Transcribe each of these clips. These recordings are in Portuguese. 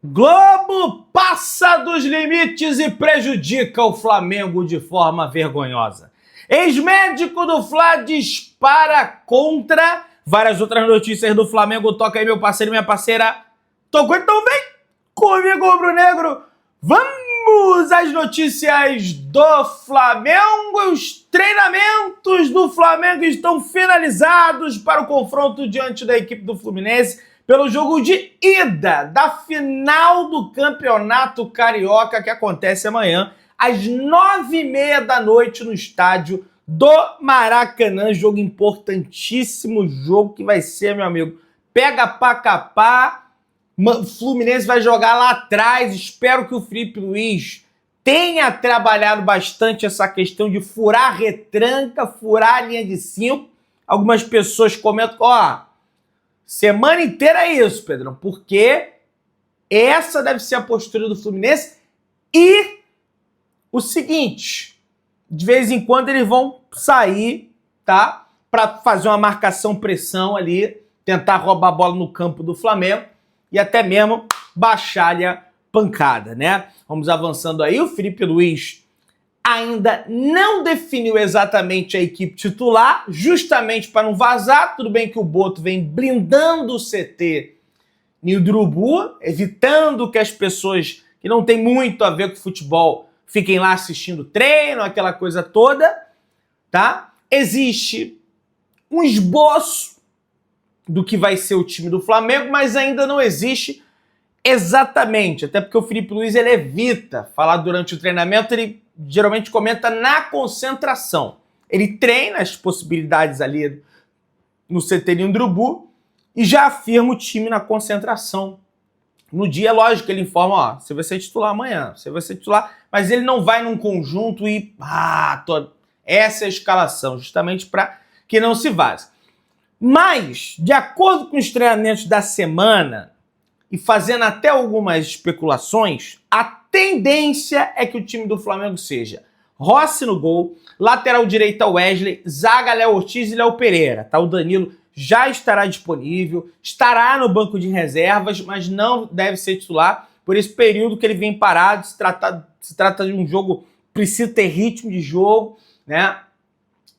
Globo passa dos limites e prejudica o Flamengo de forma vergonhosa. Ex-médico do Fla dispara contra várias outras notícias do Flamengo. Toca aí, meu parceiro e minha parceira. Tocou, então vem comigo, rubro-negro. Vamos às notícias do Flamengo. Os treinamentos do Flamengo estão finalizados para o confronto diante da equipe do Fluminense pelo jogo de ida da final do Campeonato Carioca, que acontece amanhã, às 9h30 da noite, no estádio do Maracanã. Jogo importantíssimo, jogo que vai ser, meu amigo, pega pra capar. Fluminense vai jogar lá atrás. Espero que o Felipe Luiz tenha trabalhado bastante essa questão de furar a retranca, furar a linha de 5. Algumas pessoas comentam, semana inteira é isso, Pedrão, porque essa deve ser a postura do Fluminense. E o seguinte, de vez em quando eles vão sair, tá? Para fazer uma marcação-pressão ali, tentar roubar a bola no campo do Flamengo e até mesmo baixar-lhe a pancada, né? Vamos avançando aí. O Felipe Luiz ainda não definiu exatamente a equipe titular, justamente para não vazar. Tudo bem que o Boto vem blindando o CT no Urubu, evitando que as pessoas que não tem muito a ver com futebol fiquem lá assistindo treino, aquela coisa toda, tá? Existe um esboço do que vai ser o time do Flamengo, mas ainda não existe exatamente, até porque o Felipe Luiz ele evita falar durante o treinamento. Ele geralmente comenta na concentração. Ele treina as possibilidades ali no CT do Urubu e já afirma o time na concentração. No dia, lógico que ele informa, você vai ser titular amanhã, você vai ser titular, mas ele não vai num conjunto e essa é a escalação, justamente para que não se vaze. Mas, de acordo com os treinamentos da semana, e fazendo até algumas especulações, a tendência é que o time do Flamengo seja Rossi no gol, lateral direita Wesley, zaga Léo Ortiz e Léo Pereira, tá? O Danilo já estará disponível, estará no banco de reservas, mas não deve ser titular por esse período que ele vem parado. Se trata de um jogo, precisa ter ritmo de jogo, né?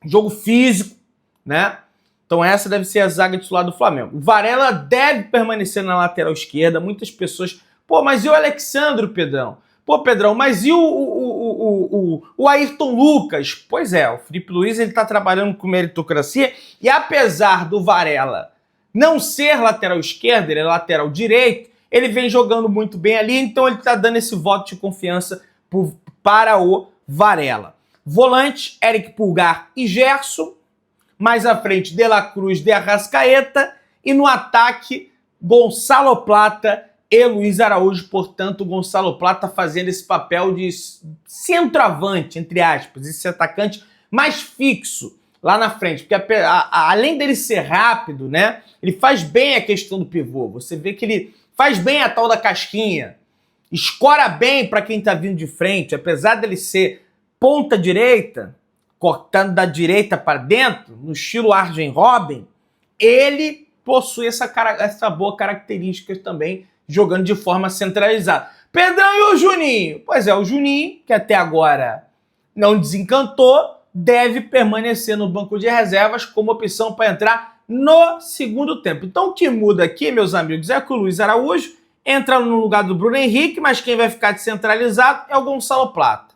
Jogo físico, né? Então essa deve ser a zaga titular do Flamengo. O Varela deve permanecer na lateral esquerda. Muitas pessoas, mas e o Alexandro, Pedrão? Pedrão, mas e o Ayrton Lucas? Pois é, o Felipe Luiz ele tá trabalhando com meritocracia e apesar do Varela não ser lateral esquerdo, ele é lateral direito, ele vem jogando muito bem ali, então ele tá dando esse voto de confiança para o Varela. Volante, Eric Pulgar e Gerson. Mais à frente, De La Cruz, De Arrascaeta. E no ataque, Gonçalo Plata e Luiz Araújo. Portanto, Gonçalo Plata fazendo esse papel de centroavante, entre aspas, esse atacante mais fixo lá na frente. Porque além dele ser rápido, né, ele faz bem a questão do pivô. Você vê que ele faz bem a tal da casquinha. Escora bem para quem tá vindo de frente. Apesar dele ser ponta direita, cortando da direita para dentro, no estilo Arjen Robben, ele possui essa boa característica também, jogando de forma centralizada. Pedrão, e o Juninho? Pois é, o Juninho, que até agora não desencantou, deve permanecer no banco de reservas como opção para entrar no segundo tempo. Então o que muda aqui, meus amigos, é que o Luiz Araújo entra no lugar do Bruno Henrique, mas quem vai ficar descentralizado é o Gonçalo Plata.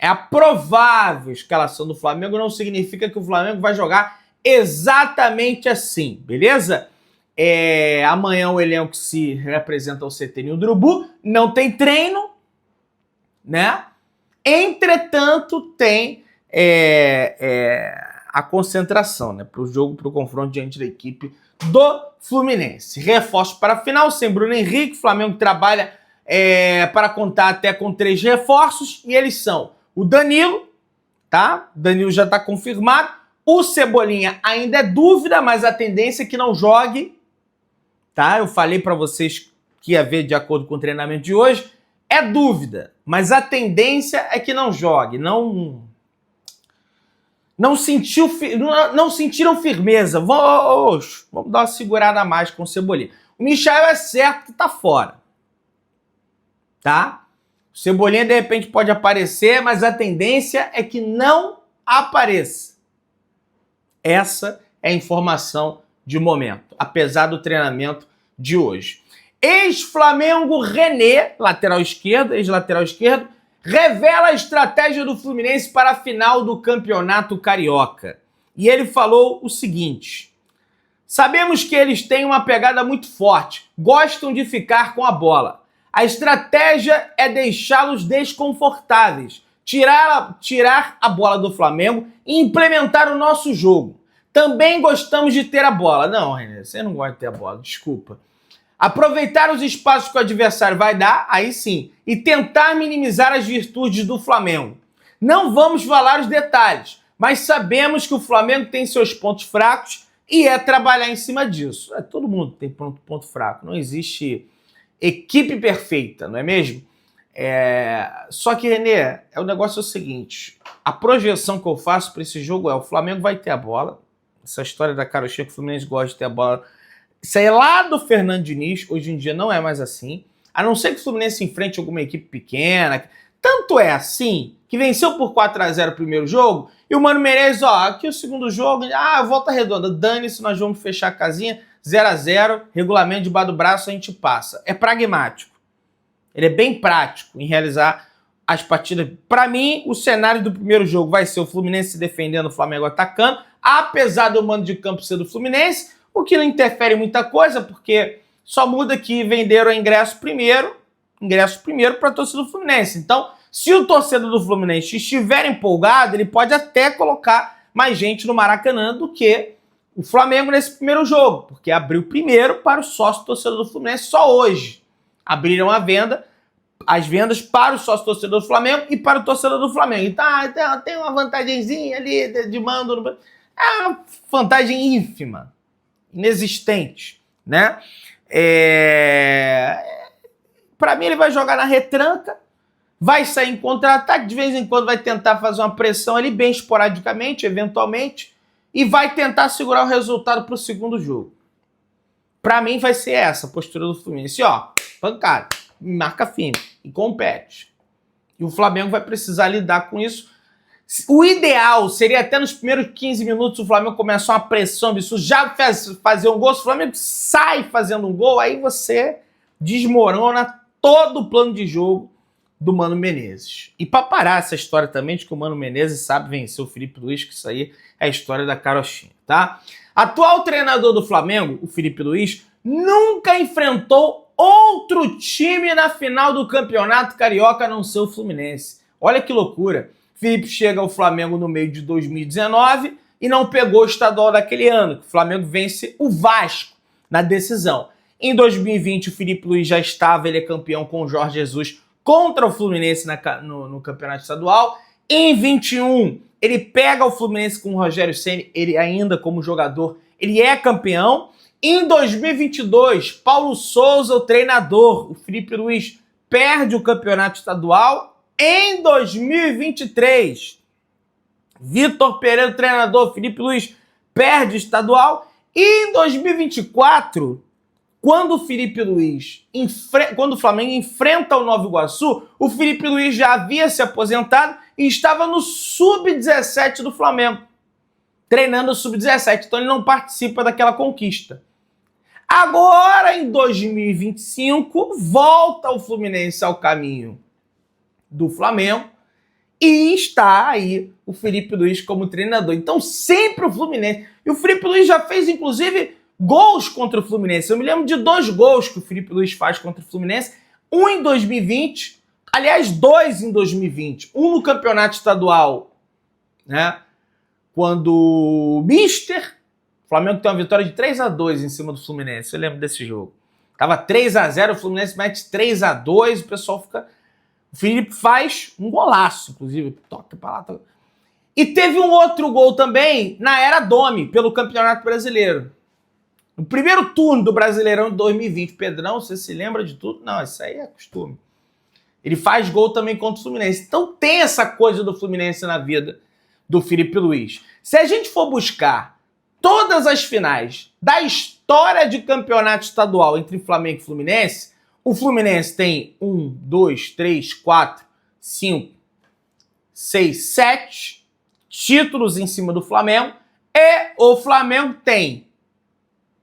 É a provável escalação do Flamengo, não significa que o Flamengo vai jogar exatamente assim, beleza? Amanhã o elenco se representa ao CT no Urubu, não tem treino, né? Entretanto, tem a concentração, né? Para o jogo, para o confronto diante da equipe do Fluminense. Reforço para a final, sem Bruno Henrique, o Flamengo trabalha para contar até com 3 reforços, e eles são o Danilo, tá? O Danilo já está confirmado. O Cebolinha ainda é dúvida, mas a tendência é que não jogue, tá? Eu falei para vocês que ia ver de acordo com o treinamento de hoje. É dúvida, mas a tendência é que não jogue. Não sentiram firmeza. Vamos dar uma segurada a mais com o Cebolinha. O Michael é certo que tá fora, tá? O Cebolinha, de repente, pode aparecer, mas a tendência é que não apareça. Essa é a informação de momento, apesar do treinamento de hoje. Ex-Flamengo René, lateral esquerdo, ex-lateral esquerdo, revela a estratégia do Fluminense para a final do Campeonato Carioca. E ele falou o seguinte: sabemos que eles têm uma pegada muito forte, gostam de ficar com a bola. A estratégia é deixá-los desconfortáveis, tirar a bola do Flamengo e implementar o nosso jogo. Também gostamos de ter a bola. Não, René, você não gosta de ter a bola, desculpa. Aproveitar os espaços que o adversário vai dar, aí sim, e tentar minimizar as virtudes do Flamengo. Não vamos falar os detalhes, mas sabemos que o Flamengo tem seus pontos fracos e é trabalhar em cima disso. Todo mundo tem ponto fraco, não existe equipe perfeita, não é mesmo? Só que, René, o negócio é o seguinte, a projeção que eu faço para esse jogo é: o Flamengo vai ter a bola. Essa história da carochinha que o Fluminense gosta de ter a bola, isso aí é lá do Fernando Diniz, hoje em dia não é mais assim, a não ser que o Fluminense enfrente alguma equipe pequena. Tanto é assim que venceu por 4-0 o primeiro jogo, e o Mano Menezes, aqui o segundo jogo, volta redonda, dane-se, nós vamos fechar a casinha, 0-0, regulamento debaixo do braço, a gente passa. É pragmático. Ele é bem prático em realizar as partidas. Para mim, o cenário do primeiro jogo vai ser o Fluminense se defendendo, o Flamengo atacando, apesar do mando de campo ser do Fluminense, o que não interfere muita coisa, porque só muda que venderam o ingresso primeiro para a torcida do Fluminense. Então, se o torcedor do Fluminense estiver empolgado, ele pode até colocar mais gente no Maracanã do que o Flamengo nesse primeiro jogo, porque abriu primeiro para o sócio torcedor do Fluminense só hoje. Abriram as vendas para o sócio torcedor do Flamengo e para o torcedor do Flamengo. Então, tem uma vantagenzinha ali de mando. É uma vantagem ínfima, inexistente, né? Para mim, ele vai jogar na retranca, vai sair em contra-ataque, de vez em quando vai tentar fazer uma pressão ali, bem esporadicamente, eventualmente, e vai tentar segurar o resultado para o segundo jogo. Para mim, vai ser essa a postura do Fluminense. Pancada, marca firme e compete. E o Flamengo vai precisar lidar com isso. O ideal seria até nos primeiros 15 minutos o Flamengo começar uma pressão absurda, já fazer um gol. Se o Flamengo sai fazendo um gol, aí você desmorona todo o plano de jogo do Mano Menezes. E para parar essa história também de que o Mano Menezes sabe vencer o Felipe Luiz, que isso aí é a história da carochinha, tá? Atual treinador do Flamengo, o Felipe Luiz, nunca enfrentou outro time na final do Campeonato Carioca a não ser o Fluminense. Olha que loucura. Felipe chega ao Flamengo no meio de 2019 e não pegou o estadual daquele ano, que o Flamengo vence o Vasco na decisão. Em 2020, o Felipe Luiz já estava, ele é campeão com o Jorge Jesus contra o Fluminense no Campeonato Estadual. Em 21, ele pega o Fluminense com o Rogério Ceni, ele ainda como jogador, ele é campeão. Em 2022, Paulo Souza, o treinador, o Felipe Luiz, perde o Campeonato Estadual. Em 2023, Vitor Pereira, treinador, Felipe Luiz, perde o estadual. E em 2024, quando o Flamengo enfrenta o Nova Iguaçu, o Felipe Luiz já havia se aposentado e estava no Sub-17 do Flamengo, treinando o Sub-17. Então ele não participa daquela conquista. Agora, em 2025, volta o Fluminense ao caminho do Flamengo e está aí o Felipe Luiz como treinador. Então sempre o Fluminense. E o Felipe Luiz já fez, inclusive, gols contra o Fluminense. Eu me lembro de 2 gols que o Felipe Luiz faz contra o Fluminense. Um em 2020, aliás, 2 em 2020. Um no Campeonato Estadual, né? Quando o Flamengo tem uma vitória de 3-2 em cima do Fluminense. Eu lembro desse jogo. Tava 3-0, o Fluminense mete 3-2, o pessoal fica... O Felipe faz um golaço, inclusive. Toca pra lá. Toca. E teve um outro gol também na era Domi, pelo Campeonato Brasileiro. No primeiro turno do Brasileirão de 2020. Pedrão, você se lembra de tudo? Não, isso aí é costume. Ele faz gol também contra o Fluminense. Então tem essa coisa do Fluminense na vida do Felipe Luiz. Se a gente for buscar todas as finais da história de campeonato estadual entre Flamengo e Fluminense, O Fluminense tem 1, 2, 3, 4, 5, 6, 7 títulos em cima do Flamengo. E o Flamengo tem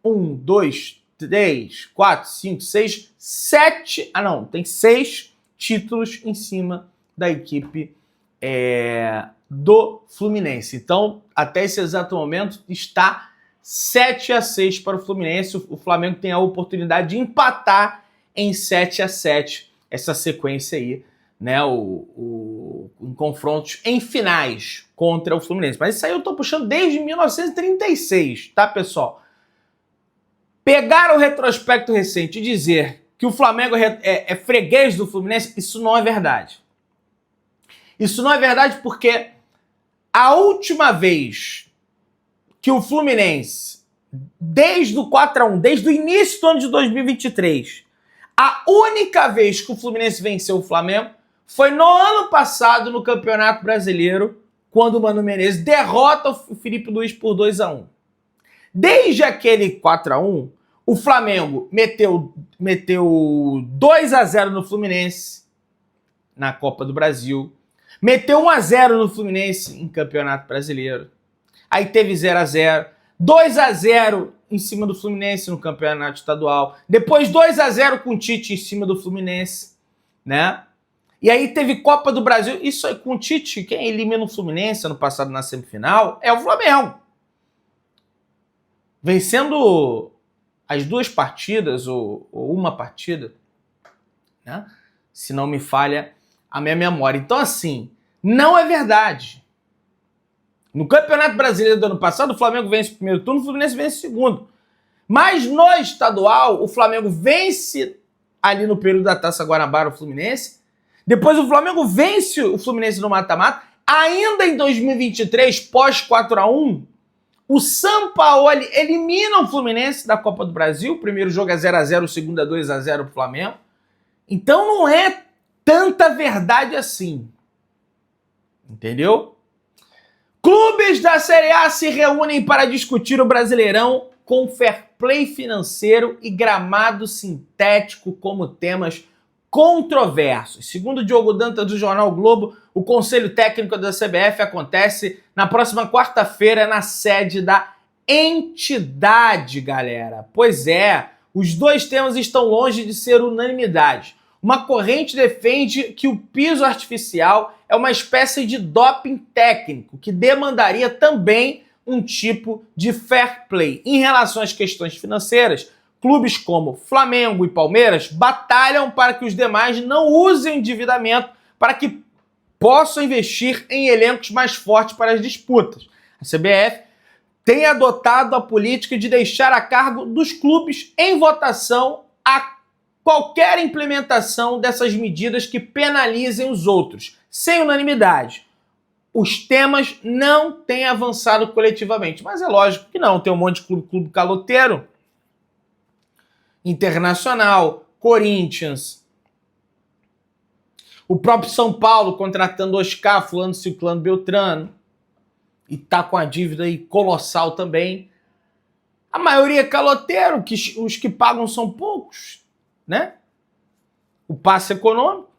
1, 2, 3, 4, 5, 6, 7... tem 6 títulos em cima da equipe do Fluminense. Então, até esse exato momento, está 7-6 para o Fluminense. O Flamengo tem a oportunidade de empatar em 7-7 essa sequência aí, né? Em confrontos em finais contra o Fluminense. Mas isso aí eu tô puxando desde 1936, tá, pessoal? Pegar o retrospecto recente e dizer que o Flamengo é freguês do Fluminense, isso não é verdade. Isso não é verdade porque a última vez que o Fluminense, desde o 4-1, desde o início do ano de 2023, a única vez que o Fluminense venceu o Flamengo foi no ano passado no Campeonato Brasileiro, quando o Mano Menezes derrota o Felipe Luiz por 2-1. Desde aquele 4-1, o Flamengo meteu 2-0 no Fluminense na Copa do Brasil, meteu 1-0 no Fluminense em Campeonato Brasileiro, aí teve 0-0, 2-0 em cima do Fluminense no Campeonato Estadual, depois 2-0 com o Tite em cima do Fluminense, né? E aí teve Copa do Brasil, isso aí com o Tite, quem elimina o Fluminense ano passado na semifinal é o Flamengo. Vencendo as 2 partidas, ou uma partida, né? Se não me falha a minha memória. Então, assim, não é verdade. No Campeonato Brasileiro do ano passado, o Flamengo vence o primeiro turno, o Fluminense vence o segundo. Mas no estadual, o Flamengo vence ali no período da Taça Guanabara o Fluminense. Depois o Flamengo vence o Fluminense no mata-mata. Ainda em 2023, pós 4-1, o Sampaoli elimina o Fluminense da Copa do Brasil. O primeiro jogo é 0-0, o segundo é 2-0 pro Flamengo. Então não é tanta verdade assim. Entendeu? Clubes da Série A se reúnem para discutir o Brasileirão com fair play financeiro e gramado sintético como temas controversos. Segundo Diogo Dantas do Jornal Globo, o Conselho Técnico da CBF acontece na próxima quarta-feira na sede da entidade, galera. Pois é, os 2 temas estão longe de ser unanimidade. Uma corrente defende que o piso artificial é uma espécie de doping técnico, que demandaria também um tipo de fair play. Em relação às questões financeiras, clubes como Flamengo e Palmeiras batalham para que os demais não usem endividamento para que possam investir em elencos mais fortes para as disputas. A CBF tem adotado a política de deixar a cargo dos clubes em votação a qualquer implementação dessas medidas que penalizem os outros, sem unanimidade. Os temas não têm avançado coletivamente, mas é lógico que não. Tem um monte de clube caloteiro, Internacional, Corinthians, o próprio São Paulo contratando Oscar, fulano, ciclano, beltrano, e tá com a dívida aí colossal também. A maioria é caloteiro, os que pagam são poucos, né? O passe econômico.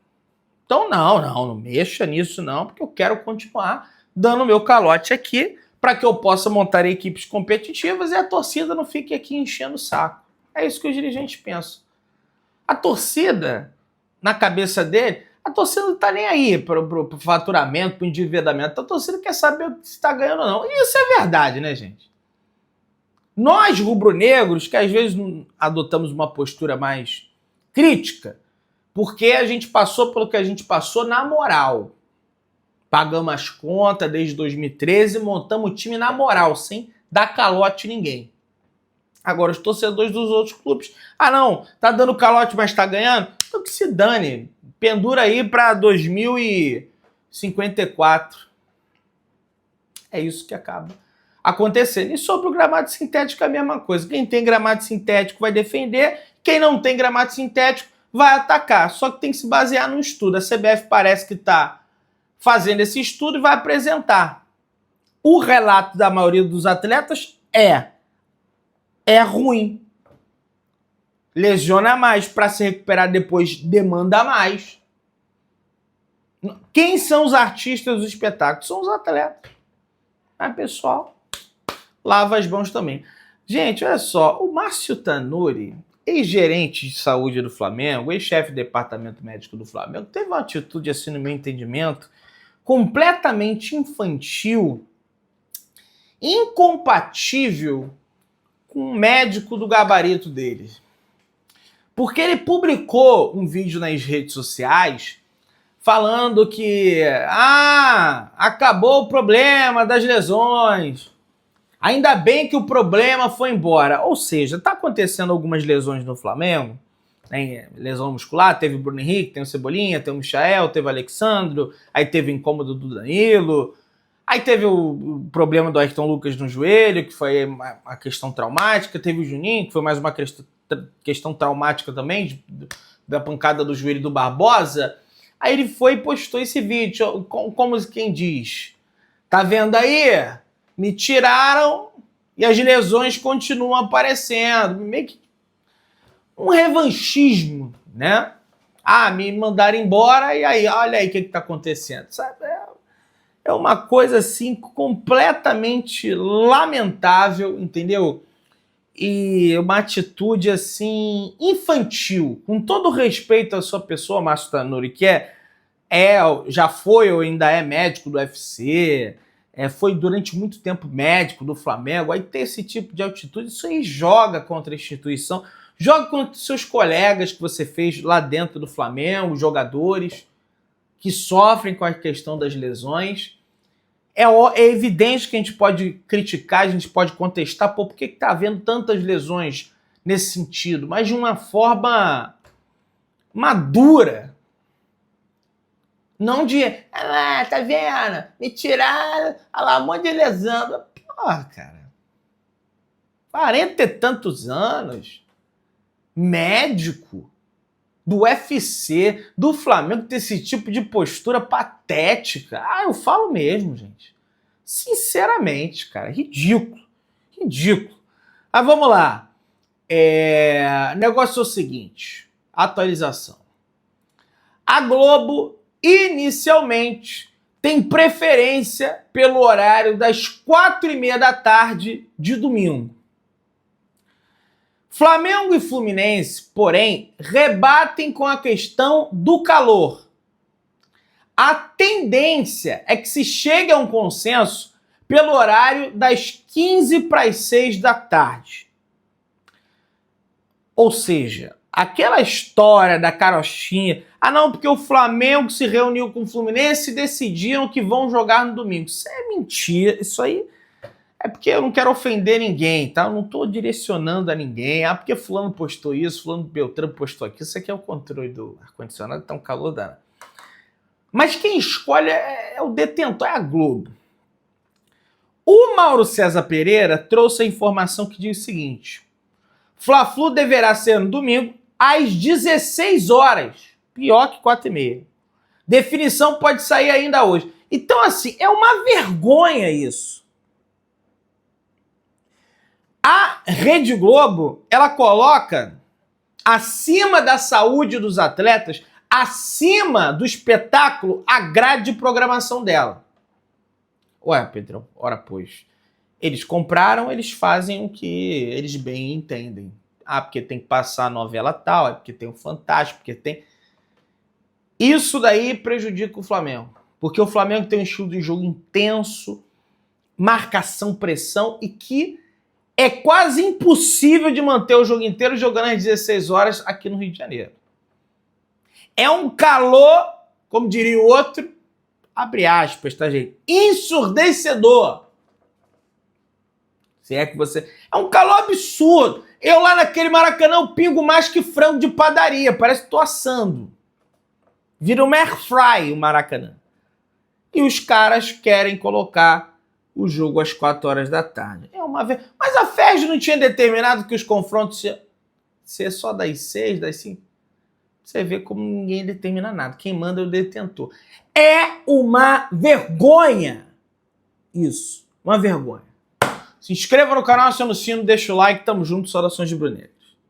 Então não mexa nisso não, porque eu quero continuar dando meu calote aqui para que eu possa montar equipes competitivas e a torcida não fique aqui enchendo o saco. É isso que os dirigentes pensam. A torcida, na cabeça dele, a torcida não tá nem aí pro faturamento, pro endividamento. A torcida quer saber se está ganhando ou não. E isso é verdade, né, gente? Nós, rubro-negros, que às vezes adotamos uma postura mais crítica, porque a gente passou pelo que a gente passou na moral. Pagamos as contas desde 2013, montamos o time na moral, sem dar calote em ninguém. Agora, os torcedores dos outros clubes, não, tá dando calote, mas tá ganhando? Então que se dane, pendura aí para 2054. É isso que acaba acontecendo. E sobre o gramado sintético é a mesma coisa. Quem tem gramado sintético vai defender, quem não tem gramado sintético vai atacar. Só que tem que se basear num estudo. A CBF parece que está fazendo esse estudo e vai apresentar. O relato da maioria dos atletas é ruim. lesiona mais, para se recuperar depois demanda mais. Quem são os artistas do espetáculo? São os atletas. Mas, pessoal, lava as mãos também. Gente, olha só, o Márcio Tanuri, ex-gerente de saúde do Flamengo, ex-chefe do departamento médico do Flamengo, teve uma atitude, assim, no meu entendimento, completamente infantil, incompatível com um médico do gabarito dele. Porque ele publicou um vídeo nas redes sociais falando que acabou o problema das lesões. Ainda bem que o problema foi embora. Ou seja, tá acontecendo algumas lesões no Flamengo. Tem lesão muscular, teve o Bruno Henrique, tem o Cebolinha, tem o Michael, teve o Alexandro, aí teve o incômodo do Danilo, aí teve o problema do Ayrton Lucas no joelho, que foi uma questão traumática, teve o Juninho, que foi mais uma questão traumática também, da pancada do joelho do Barbosa. Aí ele foi e postou esse vídeo, como quem diz, tá vendo aí? Me tiraram e as lesões continuam aparecendo. Meio que um revanchismo, né? Me mandaram embora e aí, olha aí o que tá acontecendo. Sabe? É uma coisa, assim, completamente lamentável, entendeu? E uma atitude, assim, infantil. Com todo respeito à sua pessoa, Márcio Tanuri, que já foi ou ainda é médico do UFC, foi durante muito tempo médico do Flamengo, aí ter esse tipo de atitude, isso aí joga contra a instituição, joga contra os seus colegas que você fez lá dentro do Flamengo, jogadores que sofrem com a questão das lesões. É evidente que a gente pode criticar, a gente pode contestar, por que está havendo tantas lesões nesse sentido, mas de uma forma madura. Não de, tá vendo? Me tiraram, olha lá, um monte de lesão. Porra, cara. 40 e tantos anos. Médico do UFC, do Flamengo, ter esse tipo de postura patética. Eu falo mesmo, gente. Sinceramente, cara, ridículo. Ridículo. Mas vamos lá. O negócio é o seguinte. Atualização. A Globo, inicialmente, tem preferência pelo horário das 4h30 da tarde de domingo. Flamengo e Fluminense, porém, rebatem com a questão do calor. A tendência é que se chegue a um consenso pelo horário das 15h para as 6 da tarde. Ou seja, aquela história da carochinha, não, porque o Flamengo se reuniu com o Fluminense e decidiram que vão jogar no domingo. Isso é mentira, isso aí é porque eu não quero ofender ninguém, tá? Eu não estou direcionando a ninguém. Porque fulano postou isso, fulano Beltrano postou aquilo. Isso aqui é o controle do ar-condicionado, tá um calor danado. Mas quem escolhe é o detentor, é a Globo. O Mauro César Pereira trouxe a informação que diz o seguinte: Fla-Flu deverá ser no domingo às 16 horas. Pior que 4h30. Definição pode sair ainda hoje. Então, assim, é uma vergonha isso. A Rede Globo, ela coloca acima da saúde dos atletas, acima do espetáculo, a grade de programação dela. Ué, Pedrão, ora pois. Eles compraram, eles fazem o que eles bem entendem. Porque tem que passar a novela tal, porque tem o Fantástico, porque tem... Isso daí prejudica o Flamengo. Porque o Flamengo tem um estilo de jogo intenso, marcação, pressão, e que é quase impossível de manter o jogo inteiro jogando às 16 horas aqui no Rio de Janeiro. É um calor, como diria o outro, abre aspas, tá, gente? Ensurdecedor. Se é que você... É um calor absurdo. Eu lá naquele Maracanã eu pingo mais que frango de padaria. Parece que tô assando. Vira um air fry o Maracanã. E os caras querem colocar o jogo às 4 horas da tarde. Mas a FERJ não tinha determinado que os confrontos iam ser só das 6, das 5? Você vê como ninguém determina nada. Quem manda é o detentor. É uma vergonha isso. Uma vergonha. Se inscreva no canal, aciona o sino, deixa o like. Tamo junto. Saudações de Brunello.